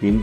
3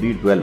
D12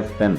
F10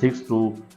6 to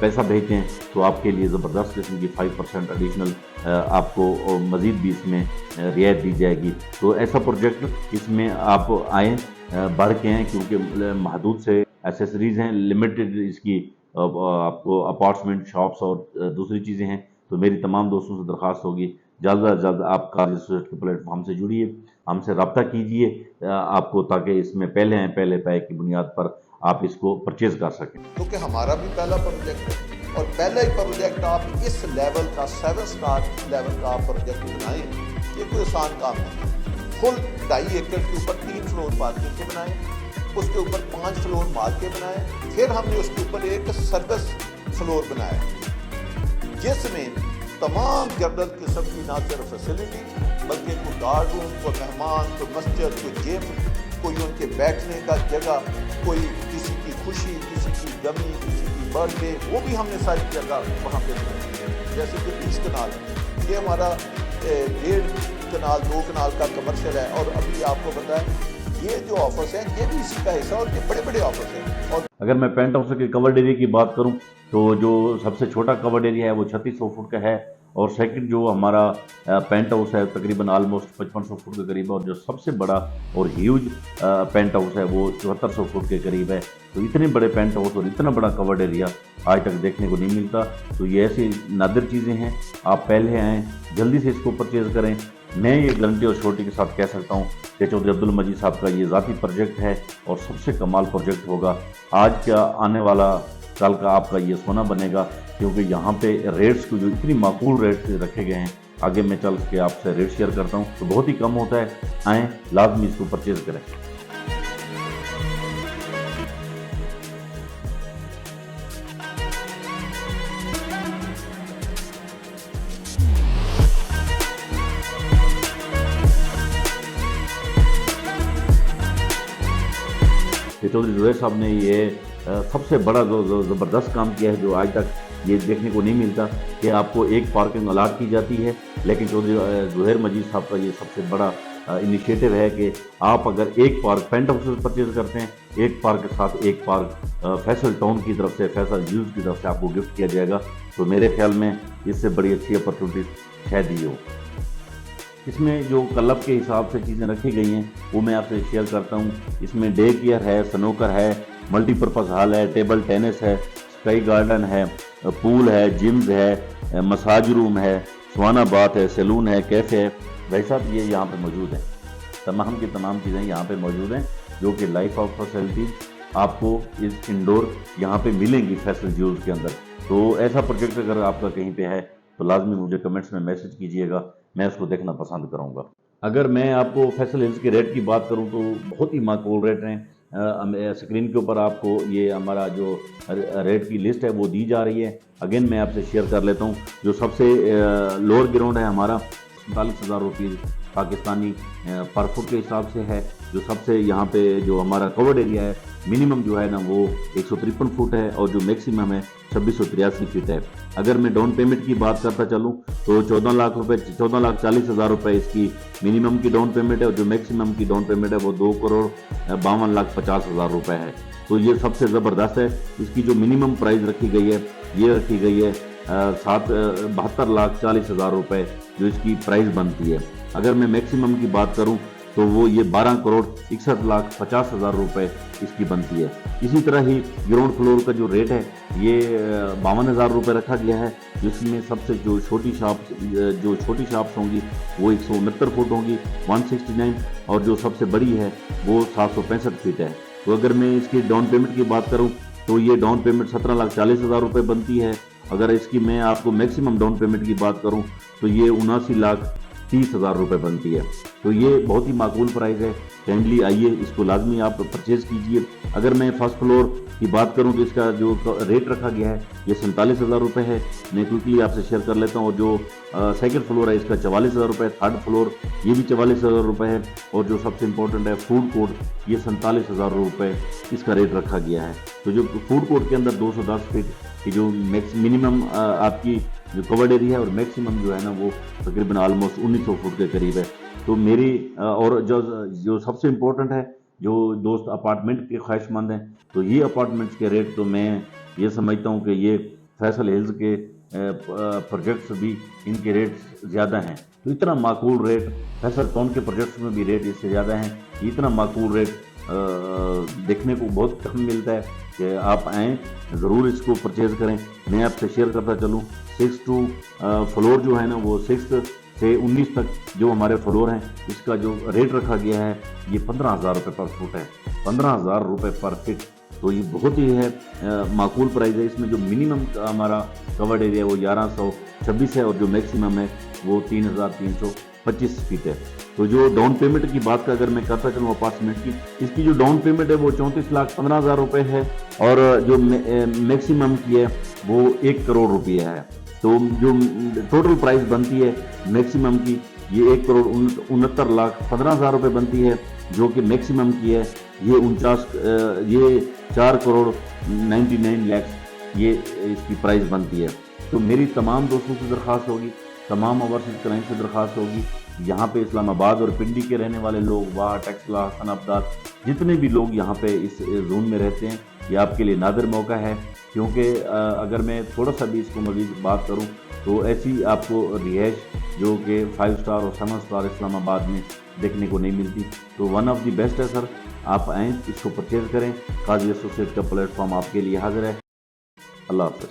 پیسہ بھیجتے ہیں تو آپ کے لیے زبردست قسم کی 5% ایڈیشنل آپ کو مزید بھی اس میں رعایت دی جائے گی. تو ایسا پروجیکٹ اس میں آپ آئیں، بڑھ کے ہیں، کیونکہ محدود سے ایسیسریز ہیں، لمیٹڈ اس کی آپ کو اپارٹمنٹ شاپس اور دوسری چیزیں ہیں. تو میری تمام دوستوں سے درخواست ہوگی جلد از جلد آپ قاضی ایسوسی ایٹ کے پلیٹ فارم سے جڑیے، ہم سے رابطہ کیجیے آپ کو، تاکہ اس میں پہلے پے کی بنیاد پر آپ اس کو پرچیز کر سکیں. کیونکہ ہمارا بھی پہلا پروجیکٹ ہے اور پہلا ہی پروجیکٹ آپ اس لیول کا 7 سٹار لیول کا پروجیکٹ بنائیں، یہ کوئی آسان کام نہیں ہے. فل 2.5 ایکڑ کے اوپر 3 فلور پارکنگ کے بنائیں، اس کے اوپر 5 فلور مال کے بنائیں، پھر ہم نے اس کے اوپر ایک سروس فلور بنایا جس میں تمام جنرل قسم کی نہ صرف فیسلٹی بلکہ کوئی گارڈ روم، کوئی مہمان، کوئی مسجد، کوئی جم، کوئی ان کے بیٹھنے کا جگہ، کوئی کسی کی خوشی، کسی کی غمی، کسی کی برتھ ڈے، وہ بھی ہم نے ساری جگہ وہاں پہ بنائی ہے. جیسے کہ 20 کنال یہ ہمارا 1.5 کنال 2 کنال کا کمرشل ہے. اور ابھی آپ کو بتائیں یہ جو آفس ہیں یہ بھی اسی کا حصہ اور یہ بڑے بڑے آفس ہیں. اور اگر میں پینٹ ہاؤس کے کورڈ ایریا کی بات کروں تو جو سب سے چھوٹا کورڈ ایریا ہے وہ 3600 فٹ کا ہے، اور سیکنڈ جو ہمارا پینٹ ہاؤس ہے تقریباً آلموسٹ 5500 فٹ کے قریب ہے، اور جو سب سے بڑا اور ہیوج پینٹ ہاؤس ہے وہ 7400 فٹ کے قریب ہے. تو اتنے بڑے پینٹ ہاؤس اور اتنا بڑا کورڈ ایریا آج تک دیکھنے کو نہیں ملتا. تو یہ ایسی نادر چیزیں ہیں، آپ پہلے آئیں، جلدی سے اس کو پرچیز کریں. میں یہ گارنٹی اور شورٹی کے ساتھ کہہ سکتا ہوں کہ چودھری عبدالمجید صاحب کا یہ ذاتی پروجیکٹ ہے اور سب سے کمال پروجیکٹ ہوگا. آج کا آنے والا کل کا آپ کا یہ سونا بنے گا، کیونکہ یہاں پہ ریٹس کو جو اتنی معقول ریٹ رکھے گئے ہیں، آگے میں چل کے آپ سے ریٹ شیئر کرتا ہوں تو بہت ہی کم ہوتا ہے. آئیں، لازمی اس کو پرچیز کریں. چودھری زہیر صاحب نے یہ سب سے بڑا زبردست کام کیا ہے جو آج تک یہ دیکھنے کو نہیں ملتا کہ آپ کو ایک پارکنگ الاٹ کی جاتی ہے، لیکن چودھری زہیر مجید صاحب کا یہ سب سے بڑا انیشیٹو ہے کہ آپ اگر ایک پارک پینٹ ہاؤس سے پرچیز کرتے ہیں، ایک پارک کے ساتھ ایک پارک فیصل ٹاؤن کی طرف سے، فیصل یوز کی طرف سے آپ کو گفٹ کیا جائے گا. تو میرے خیال میں اس سے بڑی اچھی اپرچونیٹی شاید ہی ہو. اس میں جو کلب کے حساب سے چیزیں رکھی گئی ہیں وہ میں آپ سے شیئر کرتا ہوں. اس میں ڈے کیئر ہے، سنوکر ہے، ملٹی پرپز ہال ہے، ٹیبل ٹینس ہے، اسکائی گارڈن ہے، پول ہے، جمز ہے، مساج روم ہے، سوانا باتھ ہے، سیلون ہے، کیفے ہے. بھائی صاحب یہ یہاں پہ موجود ہیں، تمام کی تمام چیزیں یہاں پہ موجود ہیں جو کہ لائف آف فیسلٹیز آپ کو اس انڈور یہاں پہ ملیں گی فیصل جیولز کے اندر. تو ایسا پروجیکٹ اگر آپ کا کہیں پہ ہے تو لازمی مجھے کمنٹس میں میسج کیجئے گا، میں اس کو دیکھنا پسند کروں گا. اگر میں آپ کو فیصل ہلز کے ریٹ کی بات کروں تو بہت ہی معقول ریٹ ہیں. اسکرین کے اوپر آپ کو یہ ہمارا جو ریٹ کی لسٹ ہے وہ دی جا رہی ہے. اگین میں آپ سے شیئر کر لیتا ہوں. جو سب سے لوور گراؤنڈ ہے ہمارا 47,000 روپیز پاکستانی پر فٹ کے حساب سے ہے. جو سب سے یہاں پہ جو ہمارا کورڈ ایریا ہے منیمم جو ہے نا وہ 153 فٹ ہے، اور جو میکسیمم ہے 2683 فٹ ہے. اگر میں ڈاؤن پیمنٹ کی بات کرتا چلوں تو 14,40,000 روپے اس کی منیمم کی ڈاؤن پیمنٹ ہے، اور جو میکسیمم کی ڈاؤن پیمنٹ ہے وہ 2,52,50,000 روپے ہے. تو یہ سب سے زبردست ہے. اس کی جو منیمم پرائز رکھی گئی ہے یہ رکھی گئی ہے 72,40,000 روپے جو اس کی پرائز بنتی ہے. اگر میں میکسیمم کی بات کروں تو وہ یہ 12,61,50,000 روپے اس کی بنتی ہے. اسی طرح ہی گراؤنڈ فلور کا جو ریٹ ہے یہ 52,000 روپے رکھا گیا ہے، جس میں سب سے جو چھوٹی شاپس ہوں گی وہ 169 فٹ ہوں گی 169، اور جو سب سے بڑی ہے وہ 765 فٹ ہے. تو اگر میں اس کی ڈاؤن پیمنٹ کی بات کروں تو یہ ڈاؤن پیمنٹ 17,40,000 روپے بنتی ہے. اگر اس کی میں آپ کو میکسیمم ڈاؤن پیمنٹ کی بات کروں تو یہ 79,30,000 روپے بنتی ہے. تو یہ بہت ہی معقول پرائز ہے. کائنڈلی آئیے، اس کو لازمی آپ پرچیز کیجئے. اگر میں فرسٹ فلور کی بات کروں تو اس کا جو ریٹ رکھا گیا ہے یہ 47,000 روپے ہے. میں کوئکلی آپ سے شیئر کر لیتا ہوں. اور جو سیکنڈ فلور ہے اس کا 44,000 روپے، تھرڈ فلور یہ بھی 44,000 روپے ہے. اور جو سب سے امپورٹنٹ ہے فوڈ کورٹ، یہ 47,000 روپے اس کا ریٹ رکھا گیا ہے. تو جو فوڈ کورٹ کے اندر 210 فٹ کی جو منیمم آپ کی جو کورڈ ایریا ہے اور میکسیمم جو ہے نا وہ تقریباً آلموسٹ 1900 فٹ کے قریب ہے. تو میری اور جو سب سے امپورٹنٹ ہے، جو دوست اپارٹمنٹ کے خواہش مند ہیں تو یہ اپارٹمنٹس کے ریٹ تو میں یہ سمجھتا ہوں کہ یہ فیصل ہلز کے پروجیکٹس بھی ان کے ریٹ زیادہ ہیں، تو اتنا معقول ریٹ فیصل ٹاؤن کے پروجیکٹس میں بھی ریٹ اس سے زیادہ ہیں، اتنا معقول ریٹ دیکھنے کو بہت کم ملتا ہے کہ آپ آئیں ضرور اس کو پرچیز کریں۔ میں آپ سے شیئر کرتا چلوں 6 ٹو فلور جو ہے نا وہ 6 سے 19 تک جو ہمارے فلور ہیں اس کا جو ریٹ رکھا گیا ہے یہ 15,000 روپے پر فٹ ہے، 15,000 روپے پر فٹ، تو یہ بہت ہی ہے معقول پرائز ہے۔ اس میں جو منیمم ہمارا کورڈ ایریا وہ 1126 ہے اور جو میکسیمم ہے وہ 3,325 فٹ ہے۔ تو جو ڈاؤن پیمنٹ کی بات کا اگر میں کرتا چلوں اپارٹمنٹ کی، اس کی جو ڈاؤن پیمنٹ ہے وہ 34,15,000 روپے ہے اور جو میکسیمم کی ہے وہ 1 کروڑ روپیہ ہے۔ تو جو ٹوٹل پرائز بنتی ہے میکسیمم کی یہ 1,69,15,000 روپے بنتی ہے، جو کہ میکسیمم کی ہے یہ 4 کروڑ 99 لاکھ یہ اس کی پرائز بنتی ہے۔ تو میری تمام دوستوں سے درخواست ہوگی، تمام اوورسیز کلائنٹ سے درخواست ہوگی، یہاں پہ اسلام آباد اور پنڈی کے رہنے والے لوگ، واہ، ٹیکسلا، حسن آباد، جتنے بھی لوگ یہاں پہ اس زون میں رہتے ہیں، یہ آپ کے لیے نادر موقع ہے، کیونکہ اگر میں تھوڑا سا بھی اس کو مزید بات کروں تو ایسی آپ کو رہائش جو کہ 5 اسٹار اور 7 اسٹار اسلام آباد میں دیکھنے کو نہیں ملتی، تو ون آف دی بیسٹ ہے سر، آپ آئیں اس کو پرچیز کریں۔ قاضی ایسوسیٹ کا پلیٹ فارم آپ کے لیے حاضر ہے۔ اللہ حافظ۔